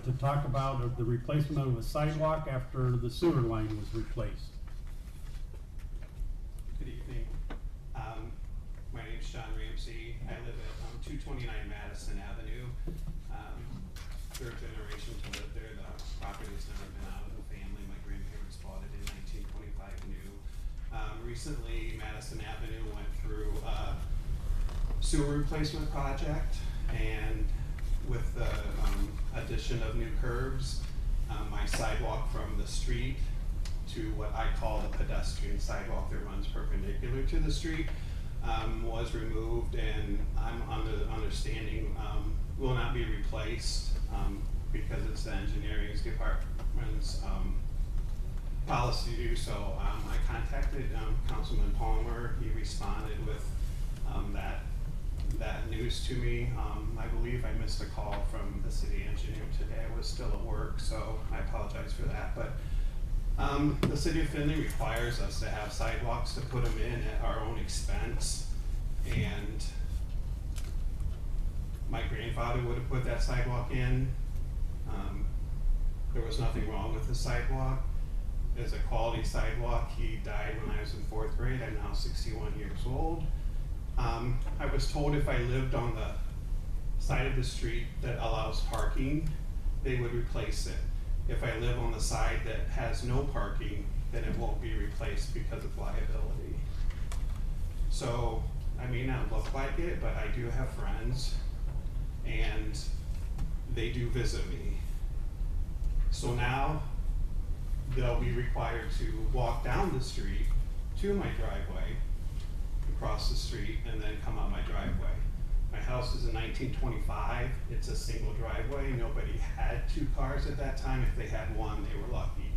to talk about the replacement of a sidewalk after the sewer line was replaced. Good evening. My name is John Ramsey. I live at 229 Madison Avenue. Third generation to live there. The property's never been out of the family. My grandparents bought it in 1925 new. Recently, Madison Avenue went through a sewer replacement project, and with the addition of new curbs, my sidewalk from the street to what I call the pedestrian sidewalk that runs perpendicular to the street was removed, and I'm under the understanding will not be replaced because it's the engineering department's policy to do so. I contacted Councilman Palmer. He responded with that news to me. I believe I missed a call from the city engineer today. I was still at work, so I apologize for that. But the city of Findlay requires us to have sidewalks to put them in at our own expense, and my grandfather would have put that sidewalk in. There was nothing wrong with the sidewalk. It's a quality sidewalk. He died when I was in 4th grade. I'm now 61 years old. I was told if I lived on the side of the street that allows parking, they would replace it. If I live on the side that has no parking, then it won't be replaced because of liability. So I may not look like it, but I do have friends, and they do visit me. So now they'll be required to walk down the street to my driveway, across the street, and then come out my driveway. My house is in 1925. It's a single driveway. Nobody had 2 cars at that time. If they had one, they were lucky.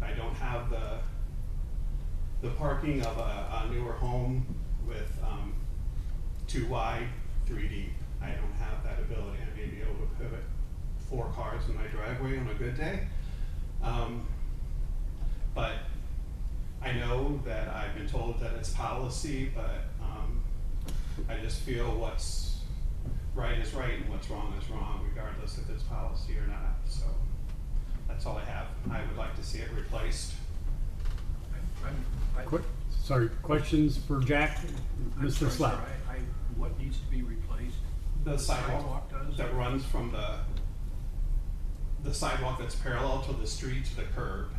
I don't have the parking of a newer home with 2 wide, 3 deep. I don't have that ability. I may be able to put 4 cars in my driveway on a good day. But I know that I've been told that it's policy, but I just feel what's right is right and what's wrong is wrong, regardless if it's policy or not. So that's all I have. I would like to see it replaced. Questions for Jack? Mr. Slap. What needs to be replaced? The sidewalk does? that runs from the sidewalk that's parallel to the street to the curb.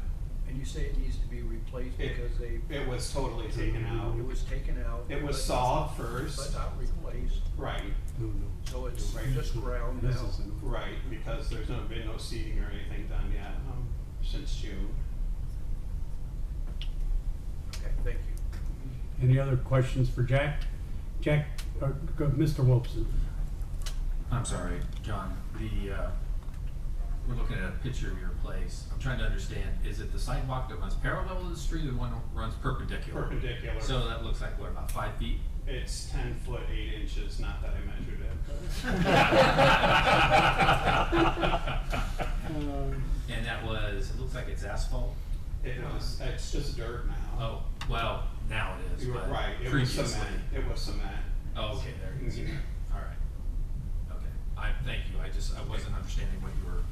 And you say it needs to be replaced because it was totally taken out. It was taken out. It was sawed first. But not replaced. Right. So it's Right. just ground now. Right, because there's been no seeding or anything done yet since June. Okay, thank you. Any other questions for Jack? Jack, Mr. Wilson. I'm sorry, John. We're looking at a picture of your place. I'm trying to understand, is it the sidewalk that runs parallel to the street or the one that runs perpendicular? Perpendicular. So that looks like, what, about 5 feet? It's 10 foot 8 inches, not that I measured it. And that was, it looks like it's asphalt? It's just dirt now. Oh, well, now it is, You were but right, it was previously. cement. It was cement. Oh, okay, there it is. Mhm. All right. Okay, thank you. I wasn't understanding what you were.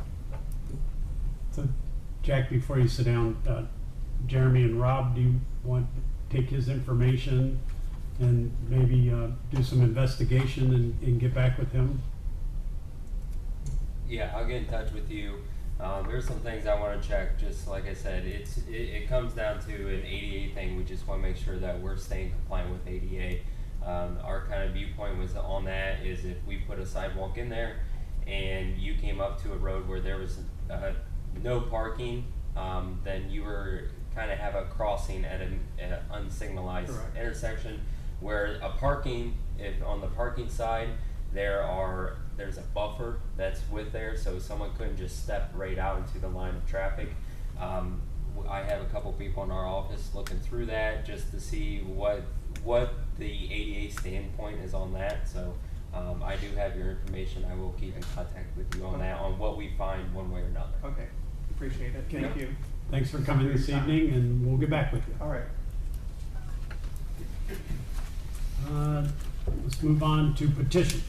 So, Jack, before you sit down, Jeremy and Rob, do you want to take his information and maybe do some investigation and get back with him? Yeah, I'll get in touch with you. There's some things I want to check. Just like I said, it comes down to an ADA thing. We just want to make sure that we're staying compliant with ADA. Our kind of viewpoint was on that is if we put a sidewalk in there and you came up to a road where there was no parking, then you were kind of have a crossing at an unsignalized Correct. intersection, where a parking, if on the parking side there's a buffer that's with there, so someone couldn't just step right out into the line of traffic. I have a couple people in our office looking through that just to see what the ADA standpoint is on that. So I do have your information. I will keep in contact with you on that, on what we find one way or another. Okay, appreciate it. Thank you. Thanks for coming this evening, and we'll get back with you. All right. Let's move on to petitions.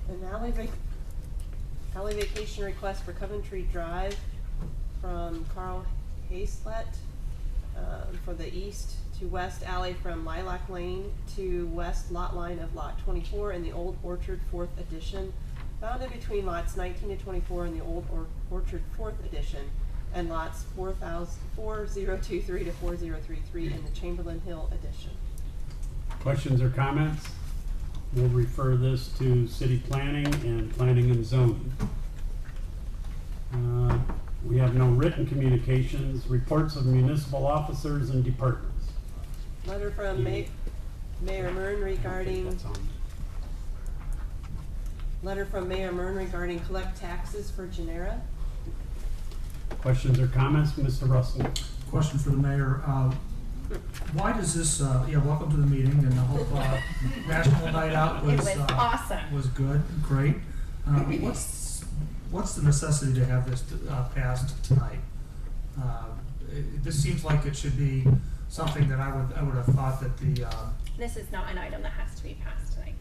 An alley vacation request for Coventry Drive from Carl Haslett, for the east to west alley from Lilac Lane to west lot line of lot 24 in the Old Orchard 4th Edition, bounded between lots 19 to 24 in the Old Orchard 4th Edition and lots 4023 to 4033 in the Chamberlain Hill Edition. Questions or comments? We'll refer this to city planning and planning and zoning. We have no written communications, reports of municipal officers and departments. Letter from Mayor Mern regarding That's on. Letter from Mayor Mern regarding collect taxes for Genera. Questions or comments, Mr. Russell? Question for the mayor. Why does this, welcome to the meeting, and I hope National Night Out It was, was awesome. was good, great. What's the necessity to have this passed tonight? This seems like it should be something that I would have thought that the, This is not an item that has to be passed tonight.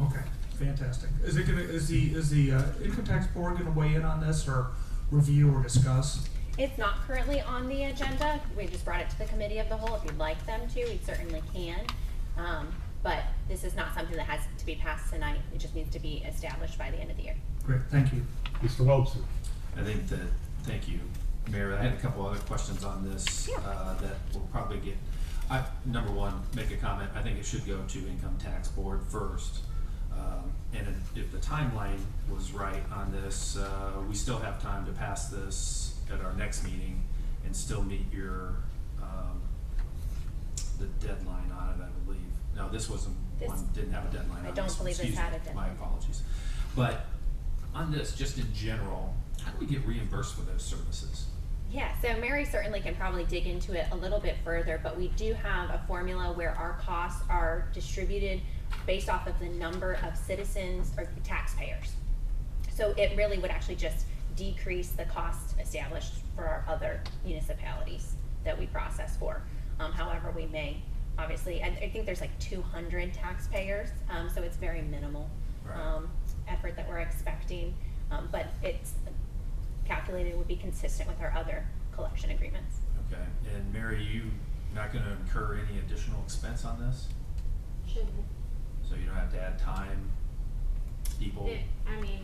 okay, fantastic. Is the income tax board gonna weigh in on this, or review or discuss? It's not currently on the agenda. We just brought it to the committee of the whole. If you'd like them to, we certainly can. But this is not something that has to be passed tonight. It just needs to be established by the end of the year. Great, thank you. Mr. Wobser? I think that, thank you, Mayor. I had a couple other questions on this, Yeah. that we'll probably get. Number one, make a comment. I think it should go to income tax board first. And if the timeline was right on this, we still have time to pass this at our next meeting and still meet your, the deadline on it, I believe. No, this wasn't, didn't have a deadline on I this. don't believe this Excuse had me. a deadline. My apologies. But on this, just in general, how do we get reimbursed for those services? Yeah, so Mary certainly can probably dig into it a little bit further, but we do have a formula where our costs are distributed based off of the number of citizens or taxpayers. So it really would actually just decrease the cost established for our other municipalities that we process for. However, we may, obviously, I think there's like 200 taxpayers, so it's very minimal Right. effort that we're expecting, but it's calculated would be consistent with our other collection agreements. Okay, and Mary, you not gonna incur any additional expense on this? Shouldn't. So you don't have to add time, people? I mean,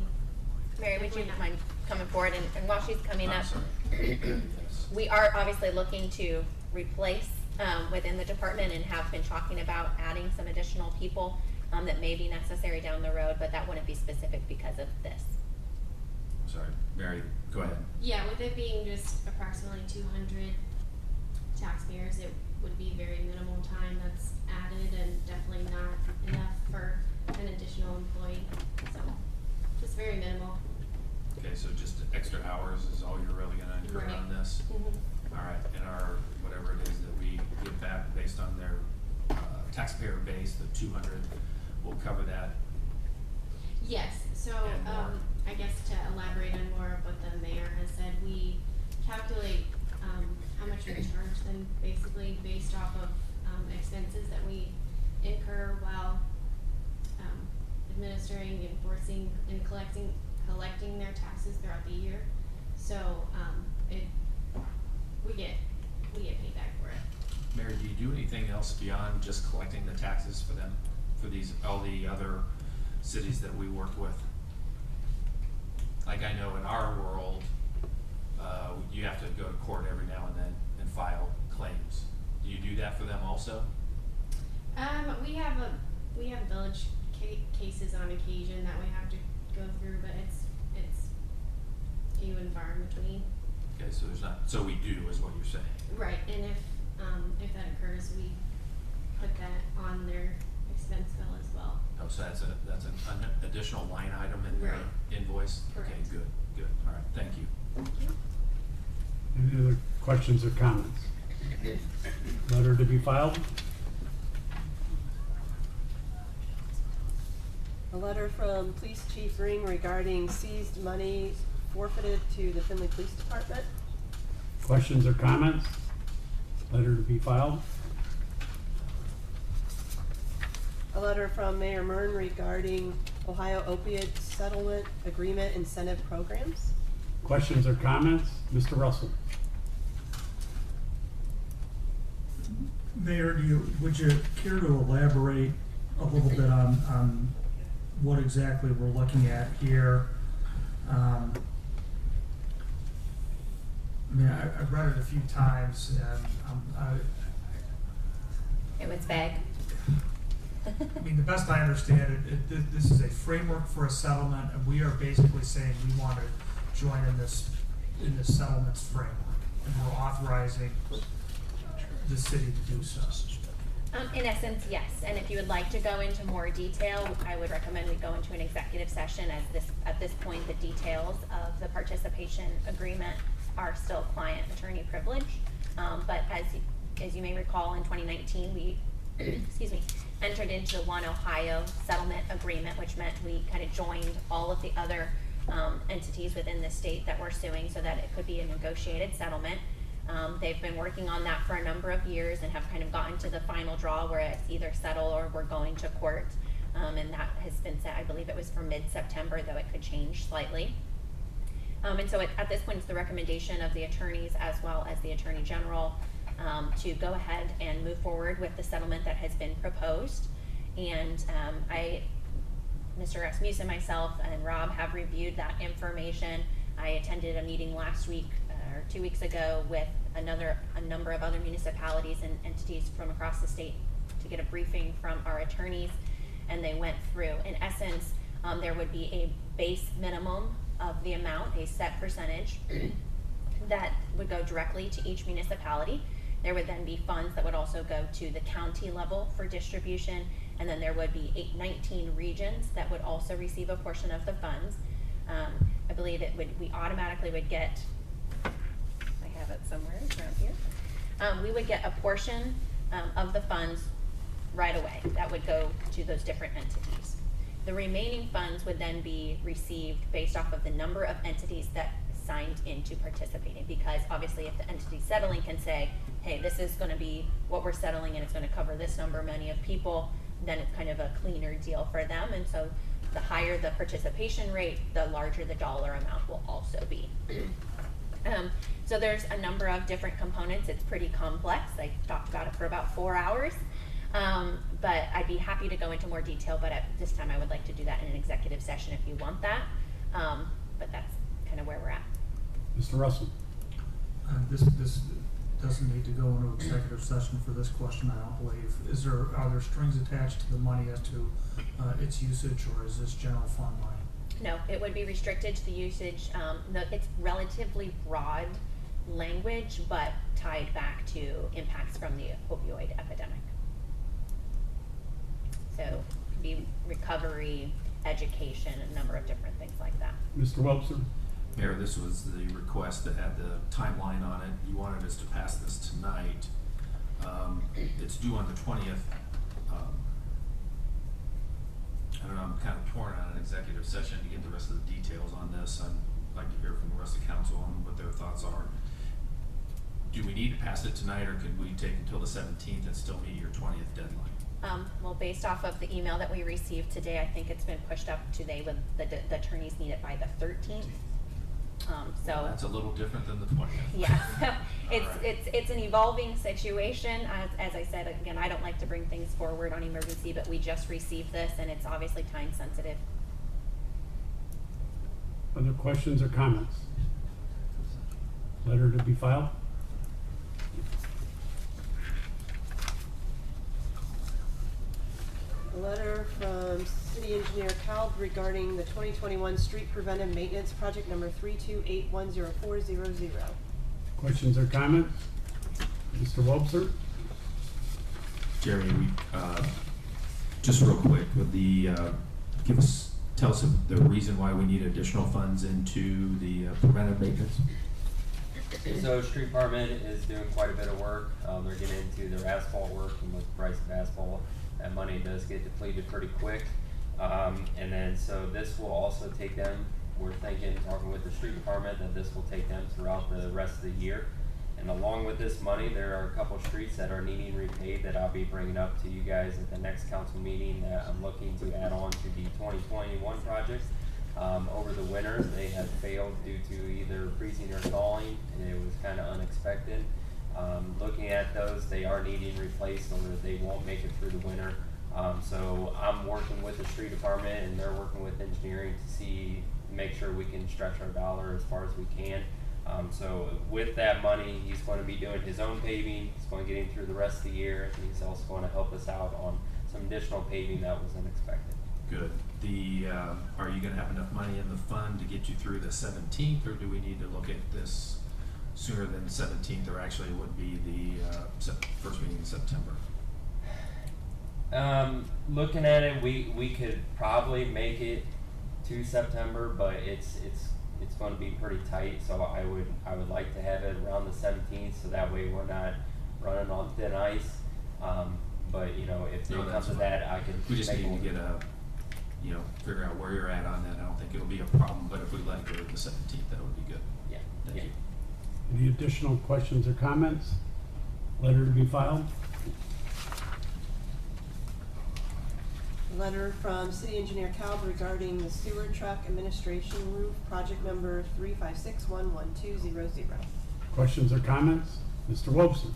Mary, would you Definitely not. mind coming forward, and while she's coming I'm up, sorry. Yes. we are obviously looking to replace, within the department and have been talking about adding some additional people, that may be necessary down the road, but that wouldn't be specific because of this. Sorry, Mary, go ahead. yeah, with it being just approximately 200 taxpayers, it would be very minimal time that's added and definitely not enough for an additional employee. So, just very minimal. Okay, so just extra hours is all you're really gonna incur Right. on this? Mm-hmm. All right, and our, whatever it is that we get back based on their taxpayer base, the 200, will cover that? Yes, so, And more. I guess to elaborate on more of what the mayor has said, we calculate, how much we charge them basically based off of, expenses that we incur while, administering, enforcing, and collecting their taxes throughout the year. So, we get paid back for it. Mary, do you do anything else beyond just collecting the taxes for them, for these, all the other cities that we work with? Like I know in our world, you have to go to court every now and then and file claims. Do you do that for them also? We have village cases on occasion that we have to go through, but it's few and far in between. Okay, so there's not, so we do is what you're saying. Right, and if that occurs, we put that on their expense bill as well. Oh, so that's an additional line item in their Right. invoice? Okay, Correct. good, all right, thank you. Any other questions or comments? Letter to be filed? A letter from Police Chief Ring regarding seized money forfeited to the Findlay Police Department. Questions or comments? Letter to be filed? A letter from Mayor Mern regarding Ohio opioid settlement agreement incentive programs. Questions or comments? Mr. Russell? Mayor, would you care to elaborate a little bit on what exactly we're looking at here? I mean, I've read it a few times, and It was vague. I mean, the best I understand it, this is a framework for a settlement, and we are basically saying we want to join in this settlements framework, and we're authorizing the city to do so. In essence, yes, and if you would like to go into more detail, I would recommend we go into an executive session, as at this point, the details of the participation agreement are still client attorney privilege. But as you may recall, in 2019, we, excuse me, entered into the One Ohio settlement agreement, which meant we kind of joined all of the other entities within the state that were suing so that it could be a negotiated settlement. They've been working on that for a number of years and have kind of gotten to the final draw where it's either settle or we're going to court. And that has been set, I believe it was for mid-September, though it could change slightly. And so at this point, it's the recommendation of the attorneys as well as the Attorney General to go ahead and move forward with the settlement that has been proposed. And Mr. Rasmussen, myself, and Rob have reviewed that information. I attended a meeting last week or 2 weeks ago with a number of other municipalities and entities from across the state to get a briefing from our attorneys, and they went through. In essence, there would be a base minimum of the amount, a set percentage, that would go directly to each municipality. There would then be funds that would also go to the county level for distribution, and then there would be 19 regions that would also receive a portion of the funds. I believe we automatically would get, I have it somewhere around here, we would get a portion of the funds right away. That would go to those different entities. The remaining funds would then be received based off of the number of entities that signed into participating, because obviously if the entity settling can say, hey, this is going to be what we're settling and it's going to cover this number many of people, then it's kind of a cleaner deal for them. And so the higher the participation rate, the larger the dollar amount will also be. So there's a number of different components. It's pretty complex. I talked about it for about 4 hours. But I'd be happy to go into more detail, but at this time I would like to do that in an executive session if you want that. But that's kind of where we're at. Mr. Russell? This doesn't need to go into executive session for this question, I don't believe. Are there strings attached to the money as to its usage, or is this general fund money? No, it would be restricted to the usage. It's relatively broad language, but tied back to impacts from the opioid epidemic. So it could be recovery, education, a number of different things like that. Mr. Webster? Mayor, this was the request that had the timeline on it. You wanted us to pass this tonight. It's due on the 20th. I don't know, I'm kind of torn on an executive session to get the rest of the details on this. I'd like to hear from the rest of council on what their thoughts are. Do we need to pass it tonight, or could we take until the 17th and still meet your 20th deadline? Well, based off of the email that we received today, I think it's been pushed up today with the attorneys need it by the 13th. So That's a little different than the 20th. yeah, Right. it's an evolving situation. As I said, again, I don't like to bring things forward on emergency, but we just received this and it's obviously time sensitive. Other questions or comments? Letter to be filed? A letter from City Engineer Kalb regarding the 2021 Street Preventive Maintenance Project number 328-10400. Questions or comments? Mr. Wobser? Jerry, just real quick, with tell us the reason why we need additional funds into the preventive maintenance. So street department is doing quite a bit of work. They're getting into their asphalt work, and with the price of asphalt, that money does get depleted pretty quick. And then so this will also take them, we're thinking, talking with the street department, that this will take them throughout the rest of the year. And along with this money, there are a couple streets that are needing repaid that I'll be bringing up to you guys at the next council meeting that I'm looking to add on to the 2021 projects. Over the winter, they have failed due to either freezing or thawing, and it was kind of unexpected. Looking at those, they are needing replaced or they won't make it through the winter. So I'm working with the street department and they're working with engineering to make sure we can stretch our dollar as far as we can. So with that money, he's going to be doing his own paving. He's going to get him through the rest of the year. And he's also going to help us out on some additional paving that was unexpected. Good. Are you gonna have enough money in the fund to get you through the 17th, or do we need to look at this sooner than 17th, or actually it would be the first meeting in September? Looking at it, we could probably make it to September, but it's going to be pretty tight. So I would like to have it around the 17th, so that way we're not running on thin ice. But you know, if it comes to that, I can. We just need to get figure out where you're at on that. I don't think it'll be a problem, but if we let it go to the 17th, that would be good. Yeah. Thank you. Any additional questions or comments? Letter to be filed. Letter from City Engineer Calb regarding the sewer truck administration roof, project number 356-11200. Questions or comments? Mr. Wolfson.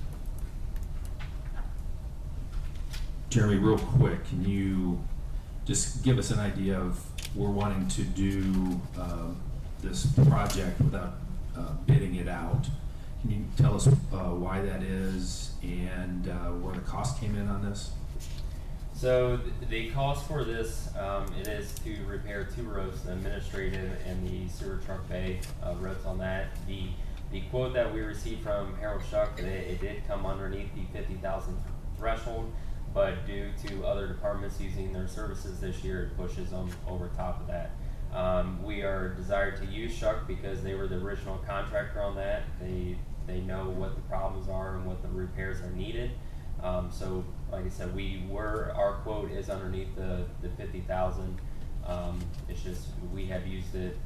Jeremy, real quick, can you just give us an idea of, we're wanting to do this project without bidding it out. Can you tell us why that is and where the cost came in on this? So the cost for this, it is to repair 2 roads, the administrative and the sewer truck bay roads on that. The quote that we received from Harold Shuck, it did come underneath the 50,000 threshold, but due to other departments using their services this year, it pushes them over top of that. We are desired to use Shuck because they were the original contractor on that. They know what the problems are and what the repairs are needed. So like I said, our quote is underneath the 50,000. It's just, we have used it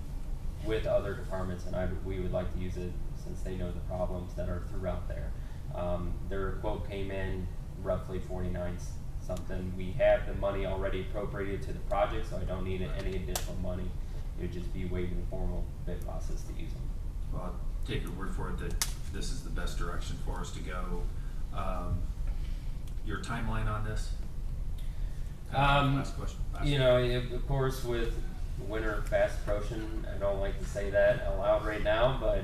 with other departments, and we would like to use it since they know the problems that are throughout there. Their quote came in roughly 49 something. We have the money already appropriated to the project, so I don't need any additional money. It would just be waiving the formal bid process to use them. Well, I'll take your word for it that this is the best direction for us to go. Your timeline on this? Last question. Of course, with winter fast approaching, I don't like to say that aloud right now, but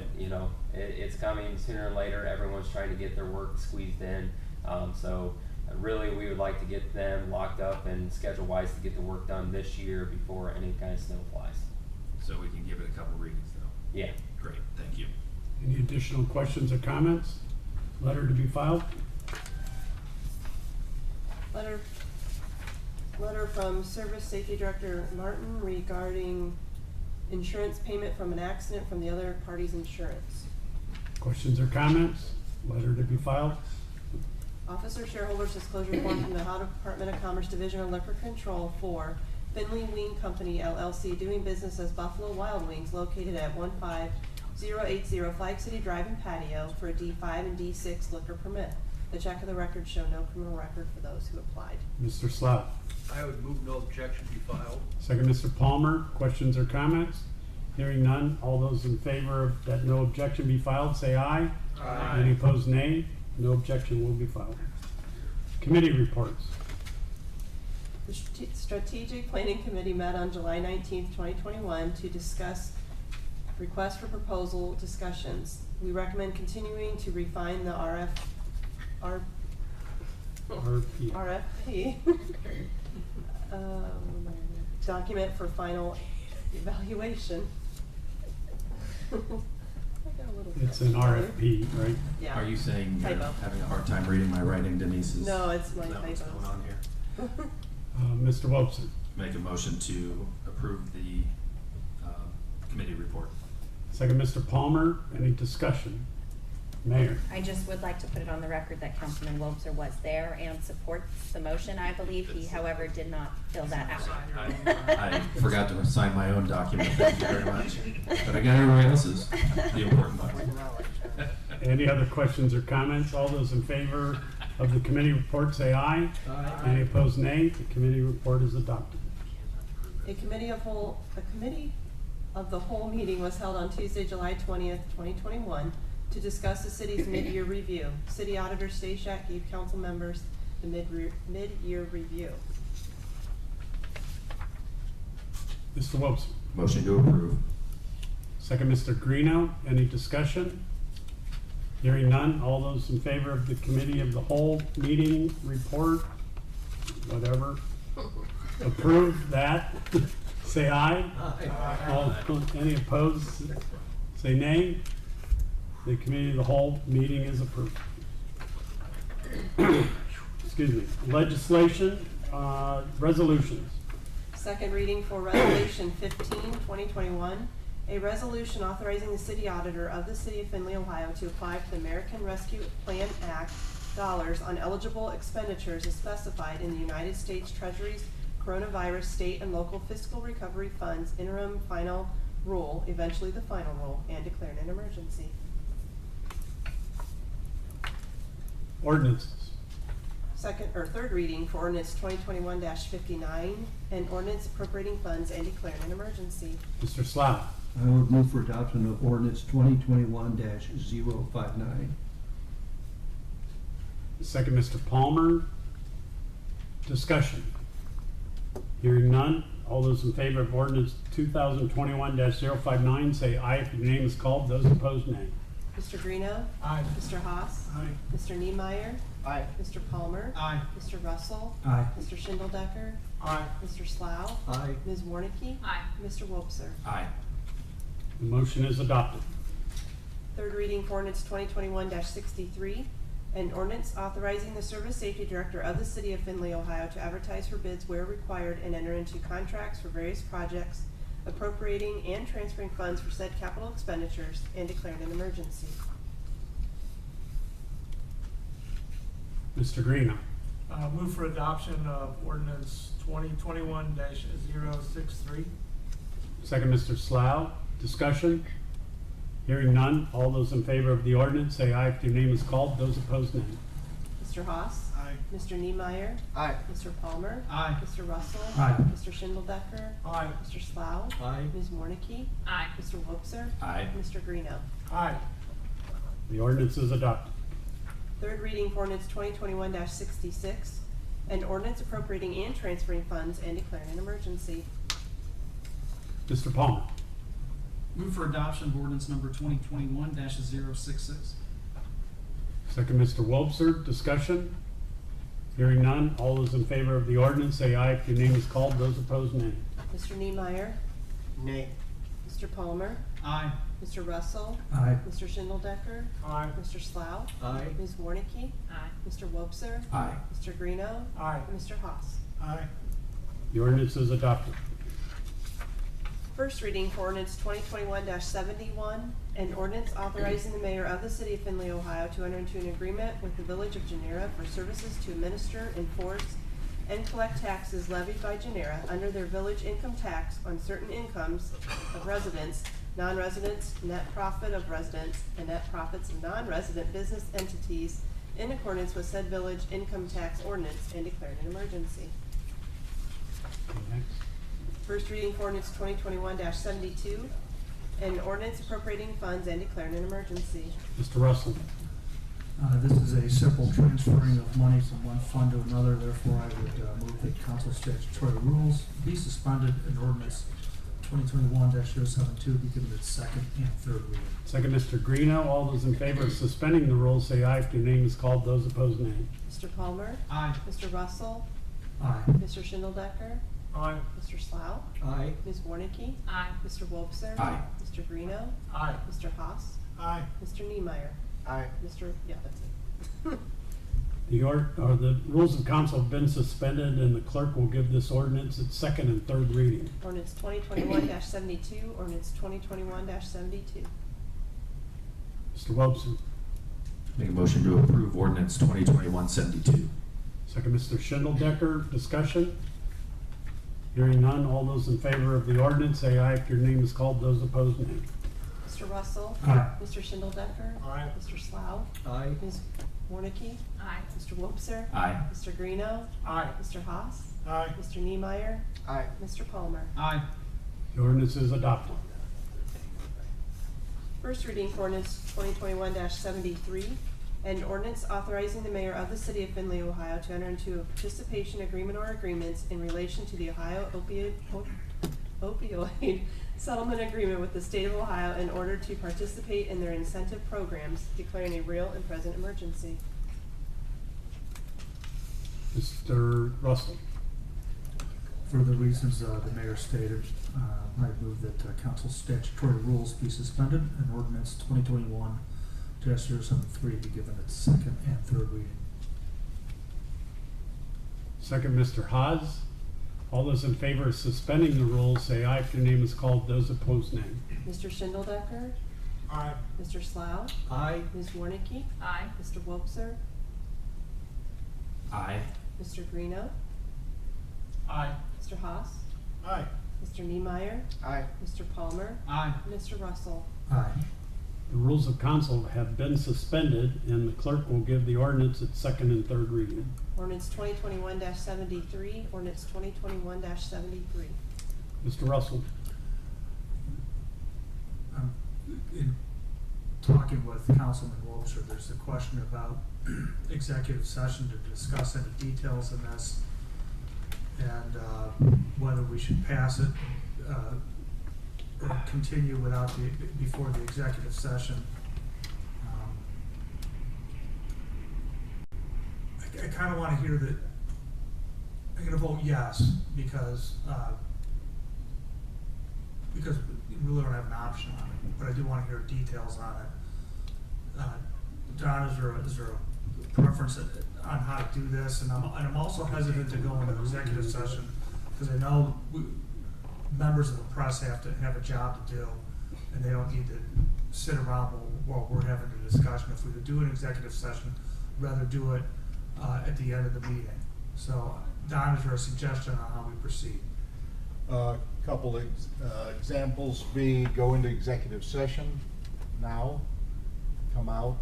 it's coming sooner or later. Everyone's trying to get their work squeezed in. So really, we would like to get them locked up and schedule-wise to get the work done this year before any kind of snow flies. So we can give it a couple readings though. Yeah. Great, thank you. Any additional questions or comments? Letter to be filed. Letter from Service Safety Director Martin regarding insurance payment from an accident from the other party's insurance. Questions or comments? Letter to be filed. Officer shareholders disclosure form from the Ohio Department of Commerce Division of Liquor Control for Findlay Wing Company LLC doing business as Buffalo Wild Wings located at 15080 Flag City Drive and Patio for a D5 and D6 liquor permit. The check of the record show no criminal record for those who applied. Mr. Slough. I would move no objection be filed. Second, Mr. Palmer. Questions or comments? Hearing none. All those in favor of that no objection be filed, say aye. Aye. Any opposed, nay. No objection will be filed. Committee reports. The Strategic Planning Committee met on July 19th, 2021 to discuss request for proposal discussions. We recommend continuing to refine the RFP document for final evaluation. It's an RFP, right? Yeah. Are you saying you're Typo. having a hard time reading my writing, Denise? No, it's my Is that what's typos. going on here? Mr. Wolfson. Make a motion to approve the committee report. Second, Mr. Palmer. Any discussion? Mayor. I just would like to put it on the record that Councilman Wobser was there and supports the motion. I believe he, however, did not fill that out. I forgot to sign my own document, thank you very much. But I got everybody else's, the important part. Any other questions or comments? All those in favor of the committee report say aye. Aye. Any opposed, nay. The committee report is adopted. A committee of the whole meeting was held on Tuesday, July 20th, 2021, to discuss the city's mid-year review. City Auditor Stashak gave council members the mid-year review. Mr. Wilson. Motion to approve. Second, Mr. Greeno. Any discussion? Hearing none. All those in favor of the committee of the whole meeting report, whatever, approve that, say aye. All, any opposed, say nay. The committee of the whole meeting is approved. Excuse me. Legislation, resolutions. Second reading for Resolution 15, 2021, a resolution authorizing the city auditor of the city of Findlay, Ohio to apply for the American Rescue Plan Act dollars on eligible expenditures as specified in the United States Treasury's Coronavirus State and Local Fiscal Recovery Funds interim final rule, eventually the final rule, and declaring an emergency. Ordinances. Third reading for ordinance 2021-59, an ordinance appropriating funds and declaring an emergency. Mr. Slough. I would move for adoption of ordinance 2021-059. Second, Mr. Palmer. Discussion. Hearing none. All those in favor of ordinance 2021-059 say aye if your name is called. Those opposed, nay. Mr. Greeno. Aye. Mr. Haas. Aye. Mr. Niemeyer. Aye. Mr. Palmer. Aye. Mr. Russell. Aye. Mr. Schindeldecker. Aye. Mr. Slough. Aye. Ms. Warnicki. Aye. Mr. Wobser. Aye. The motion is adopted. Third reading for ordinance 2021-63, an ordinance authorizing the Service Safety Director of the City of Findlay, Ohio to advertise for bids where required and enter into contracts for various projects, appropriating and transferring funds for said capital expenditures and declaring an emergency. Mr. Greeno. Move for adoption of ordinance 2021-063. Second, Mr. Slough. Discussion. Hearing none. All those in favor of the ordinance say aye if your name is called. Those opposed, nay. Mr. Haas. Aye. Mr. Niemeyer. Aye. Mr. Palmer. Aye. Mr. Russell. Aye. Mr. Schindeldecker. Aye. Mr. Slough. Aye. Ms. Warnicki. Aye. Mr. Wobser. Aye. Mr. Greeno. Aye. The ordinance is adopted. Third reading for ordinance 2021-66, an ordinance appropriating and transferring funds and declaring an emergency. Mr. Palmer. Move for adoption of ordinance number 2021-066. Second, Mr. Wobser. Discussion. Hearing none. All those in favor of the ordinance say aye if your name is called. Those opposed, nay. Mr. Niemeyer. Nay. Mr. Palmer. Aye. Mr. Russell. Aye. Mr. Schindeldecker. Aye. Mr. Slough. Aye. Ms. Warnicki. Aye. Mr. Wobser. Aye. Mr. Greeno. Aye. And Mr. Haas. Aye. The ordinance is adopted. First reading for ordinance 2021-71, an ordinance authorizing the mayor of the city of Findlay, Ohio to enter into an agreement with the village of Genera for services to administer, enforce, and collect taxes levied by Genera under their village income tax on certain incomes of residents, non-residents, net profit of residents, and net profits of non-resident business entities in accordance with said village income tax ordinance and declaring an emergency. Next. First reading for ordinance 2021-72, an ordinance appropriating funds and declaring an emergency. Mr. Russell. This is a simple transferring of money from one fund to another, therefore I would move that council statutory rules be suspended and ordinance 2021-072 be given its second and third reading. Second, Mr. Greeno. All those in favor of suspending the rules say aye if your name is called. Those opposed, nay. Mr. Palmer. Aye. Mr. Russell. Aye. Mr. Schindeldecker. Aye. Mr. Slough. Aye. Ms. Warnicki. Aye. Mr. Wobser. Aye. Mr. Greeno. Aye. Mr. Haas. Aye. Mr. Niemeyer. Aye. Mr. Yeah, that's it. The rules of council have been suspended and the clerk will give this ordinance its second and third reading. Ordinance 2021-72, ordinance 2021-72. Mr. Wobson. Make a motion to approve ordinance 2021-72. Second, Mr. Schindeldecker. Discussion. Hearing none. All those in favor of the ordinance say aye if your name is called. Those opposed, nay. Mr. Russell. Aye. Mr. Schindeldecker. Aye. Mr. Slough. Aye. Ms. Warnicki. Aye. Mr. Wobser. Aye. Mr. Greeno. Aye. Mr. Haas. Aye. Mr. Niemeyer. Aye. Mr. Palmer. Aye. The ordinance is adopted. First reading for ordinance 2021-73, and ordinance authorizing the mayor of the city of Findlay, Ohio to enter into a participation agreement or agreements in relation to the Ohio opioid settlement agreement with the state of Ohio in order to participate in their incentive programs, declaring a real and present emergency. Mr. Russell. For the reasons the mayor stated, I move that council statutory rules be suspended and ordinance 2021-073 be given its second and third reading. Second, Mr. Haas. All those in favor of suspending the rules, say aye if your name is called. Those opposed, nay. Mr. Schindeldecker. Aye. Mr. Slough. Aye. Ms. Warnicki. Aye. Mr. Wobser. Aye. Mr. Greeno. Aye. Mr. Haas. Aye. Mr. Niemeyer. Aye. Mr. Palmer. Aye. Mr. Russell. Aye. The rules of council have been suspended, and the clerk will give the ordinance its second and third reading. Ordinance 2021-73, ordinance 2021-73. Mr. Russell. In talking with Councilman Wobser, there's a question about executive session to discuss any details in this and whether we should pass it or continue without before the executive session. I kind of want to hear that. I'm going to vote yes because we really don't have an option on it, but I do want to hear details on it. Don, is there a preference on how to do this? And I'm also hesitant to go into executive session because I know members of the press have to have a job to do, and they don't need to sit around while we're having a discussion. If we could do an executive session, I'd rather do it at the end of the meeting. So, Don, is there a suggestion on how we proceed? Couple examples be go into executive session now, come out.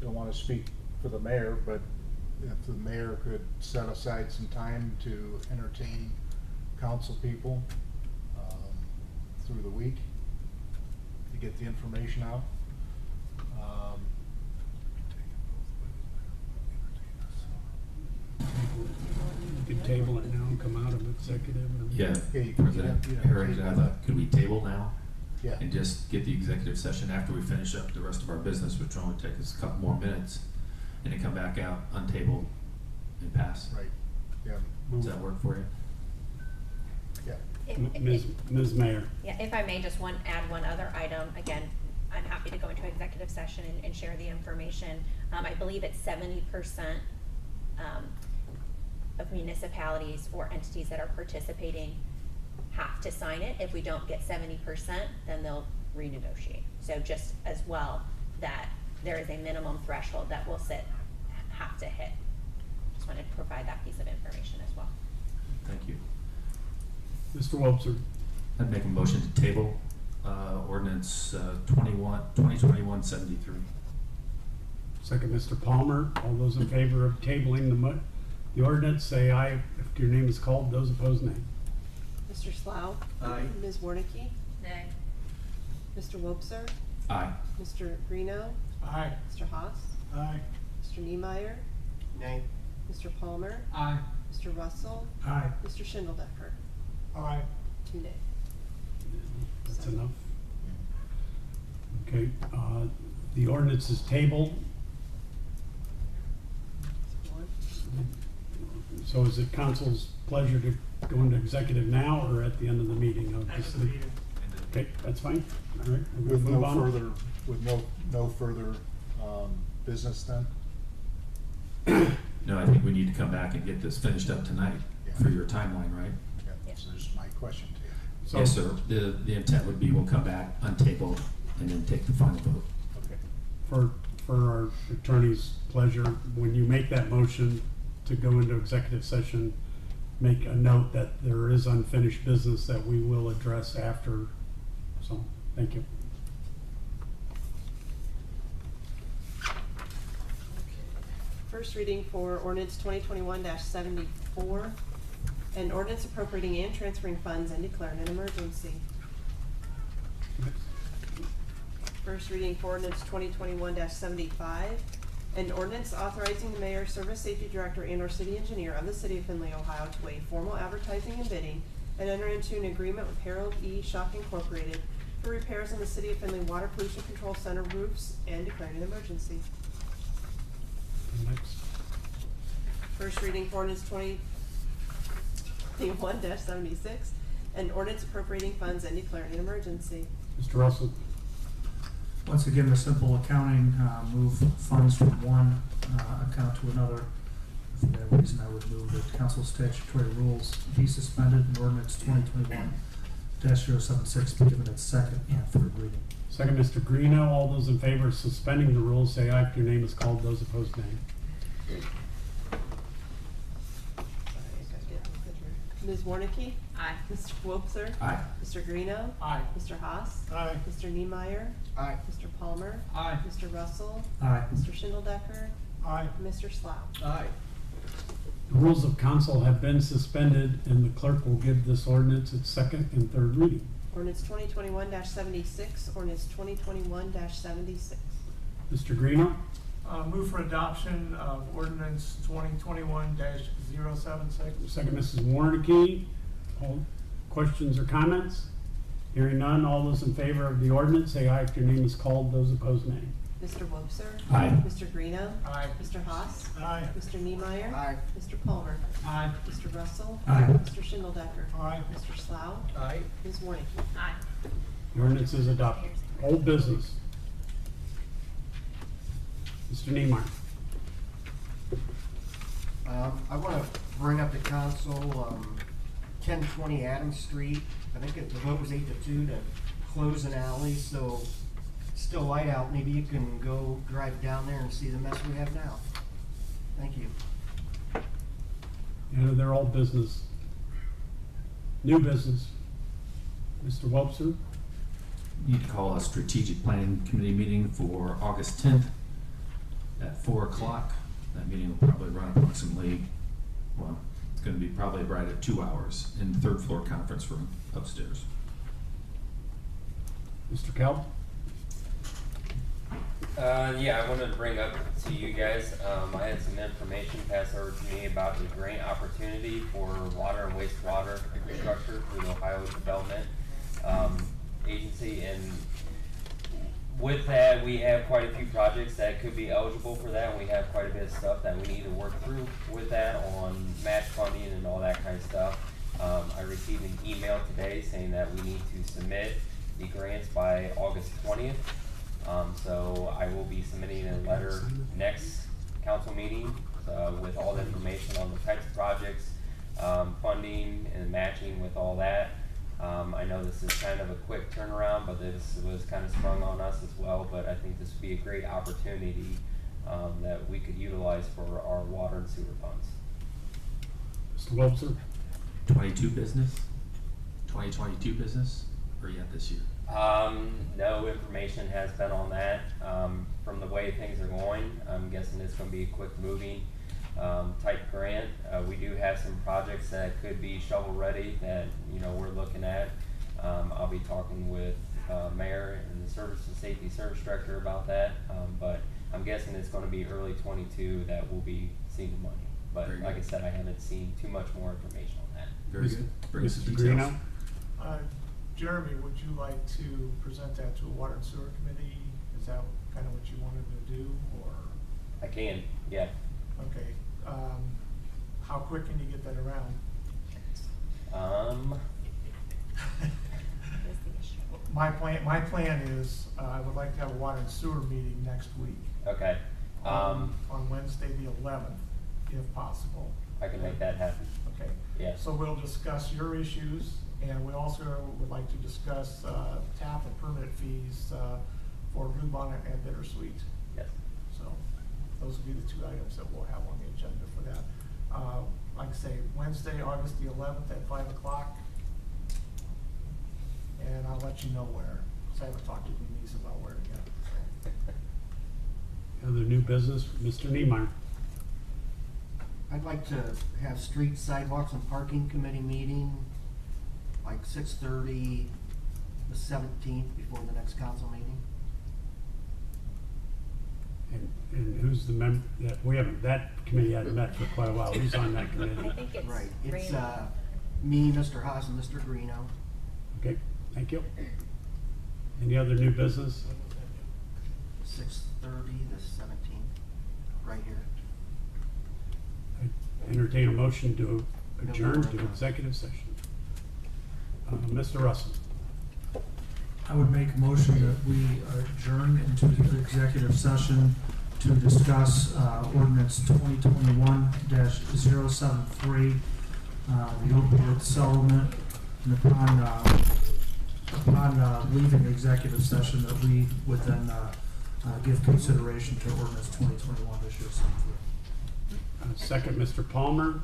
Don't want to speak for the mayor, but if the mayor could set aside some time to entertain council people through the week to get the information out. You could table it now and come out of executive. And Yeah, Okay, President yeah, Harris, I thought, could we table now? Yeah. And just get the executive session after we finish up the rest of our business, which will only take us a couple more minutes, and then come back out, untable, and pass. Right. Yeah. Does that work for you? Yeah. Ms. Mayor. Yeah, if I may, just add one other item. Again, I'm happy to go into executive session and share the information. I believe it's 70% of municipalities or entities that are participating have to sign it. If we don't get 70%, then they'll renegotiate. So just as well that there is a minimum threshold that we'll have to hit. Just wanted to provide that piece of information as well. Thank you. Mr. Wobser. I'd make a motion to table ordinance 2021-73. Second, Mr. Palmer. All those in favor of tabling the ordinance, say aye if your name is called. Those opposed, nay. Mr. Slough. Aye. Ms. Warnicki. Nay. Mr. Wobser. Aye. Mr. Greeno. Aye. Mr. Haas. Aye. Mr. Niemeyer. Nay. Mr. Palmer. Aye. Mr. Russell. Aye. Mr. Schindeldecker. Aye. 2 nays. That's enough. Okay, the ordinance is tabled. So is it council's pleasure to go into executive now or at the end of the meeting? Okay, that's fine. All right, we're With gonna move no on. further, with no further business then? No, I think we need to come back and get this finished up tonight for your timeline, right? Yeah, so there's my question to you. So- Yes, sir. The intent would be we'll come back, untable, and then take the final vote. Okay. For our attorney's pleasure, when you make that motion to go into executive session, make a note that there is unfinished business that we will address after So, thank you. First reading for ordinance 2021-74, an ordinance appropriating and transferring funds and declaring an emergency. First reading for ordinance 2021-75, an ordinance authorizing the mayor, service safety director, and/or city engineer of the city of Findlay, Ohio to waive formal advertising and bidding and enter into an agreement with Harold E. Shock Incorporated for repairs in the city of Findlay Water Pollution Control Center roofs and declaring an emergency. Next. First reading for ordinance 2021-76, an ordinance appropriating funds and declaring an emergency. Mr. Russell. Once again, the simple accounting, move funds from one account to another. For that reason, I would move that council statutory rules be suspended and ordinance 2021-076 be given its second and third reading. Second, Mr. Greeno. All those in favor of suspending the rules, say aye if your name is called. Those opposed, nay. Ms. Warnicki? Aye. Mr. Wobser? Aye. Mr. Greeno? Aye. Mr. Haas? Aye. Mr. Niemeyer? Aye. Mr. Palmer? Aye. Mr. Russell? Aye. Mr. Schindeldecker? Aye. Mr. Slough? Aye. The rules of council have been suspended, and the clerk will give this ordinance its second and third reading. Ordinance 2021-76, ordinance 2021-76. Mr. Greeno. Move for adoption of ordinance 2021-076. Second, Mrs. Warnicki. All questions or comments? Hearing none, all those in favor of the ordinance, say aye if your name is called. Those opposed, nay. Mr. Wobser? Aye. Mr. Greeno? Aye. Mr. Haas? Aye. Mr. Niemeyer? Aye. Mr. Palmer? Aye. Mr. Russell? Aye. Mr. Schindeldecker? Aye. Mr. Slough? Aye. Ms. Warnicki? Aye. The ordinance is adopted. Old business. Mr. Niemeyer. I want to bring up to council, 1020 Adams Street. I think the vote was 8-2 to close an alley, so it's still light out. Maybe you can go drive down there and see the mess we have now. Thank you. And they're all business. New business. Mr. Wobser. Need to call a strategic planning committee meeting for August 10th at 4 o'clock. That meeting will probably run approximately, well, it's gonna be probably right at 2 hours in the third floor conference room upstairs. Mr. Kelp. Yeah, I wanted to bring up to you guys, I had some information passed over to me about the grant opportunity for water and wastewater infrastructure through the Ohio Development Agency, and with that, we have quite a few projects that could be eligible for that, and we have quite a bit of stuff that we need to work through with that on match funding and all that kind of stuff. I received an email today saying that we need to submit the grants by August 20th. So I will be submitting a letter next council meeting with all the information on the types of projects, funding and matching with all that. I know this is kind of a quick turnaround, but this was kind of sprung on us as well, but I think this would be a great opportunity that we could utilize for our water and sewer funds. Mr. Wobser. 22 business? 2022 business, or yet this year? No information has been on that. From the way things are going, I'm guessing it's gonna be a quick moving, type grant. We do have some projects that could be shovel ready that, we're looking at. I'll be talking with, Mayor and the Service and Safety Service Director about that. But I'm guessing it's gonna be early 22 that we'll be seeing the money. But Very like I good. said, I haven't seen too much more information on that. Very good. Bring us some Mr. details. Greeno. Jeremy, would you like to present that to a water and sewer committee? Is that kind of what you wanted to do, or? I can, yeah. Okay, how quick can you get that around? My plan is, I would like to have a water and sewer meeting next week. Okay. On Wednesday, the 11th, if possible. I can make that happen. Okay. Yeah. So we'll discuss your issues, and we also would like to discuss, tap and permit fees, for Bluebonnet and Bittersweet. Yes. So those will be the two items that we'll have on the agenda for that. Like I say, Wednesday, August the 11th at 5 o'clock. and I'll let you know where, 'cause I haven't talked to Denise about where to go. Other new business, Mr. Niemeyer. I'd like to have street sidewalks and parking committee meeting, like 6:30, the 17th, before the next council meeting. And who's the that, we haven't, that committee hasn't met for quite a while. Who's on that I committee? think it's Right, it's, Randy. me, Mr. Haas, and Mr. Greeno. Okay, thank you. Any other new business? 6:30, the 17th, right here. I entertain a motion to adjourn to executive session. Mr. Russell. I would make a motion that we adjourn into the executive session to discuss ordinance 2021-073, the opioid settlement, and upon leaving the executive session, that we would then give consideration to ordinance 2021-073. Second, Mr. Palmer.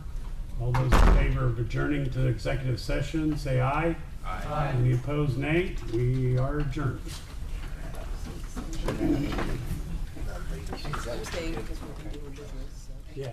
All those in favor of adjourning to executive session, say aye. Aye. Any opposed, nay? We are adjourned. Staying because we're doing business, so. Yeah.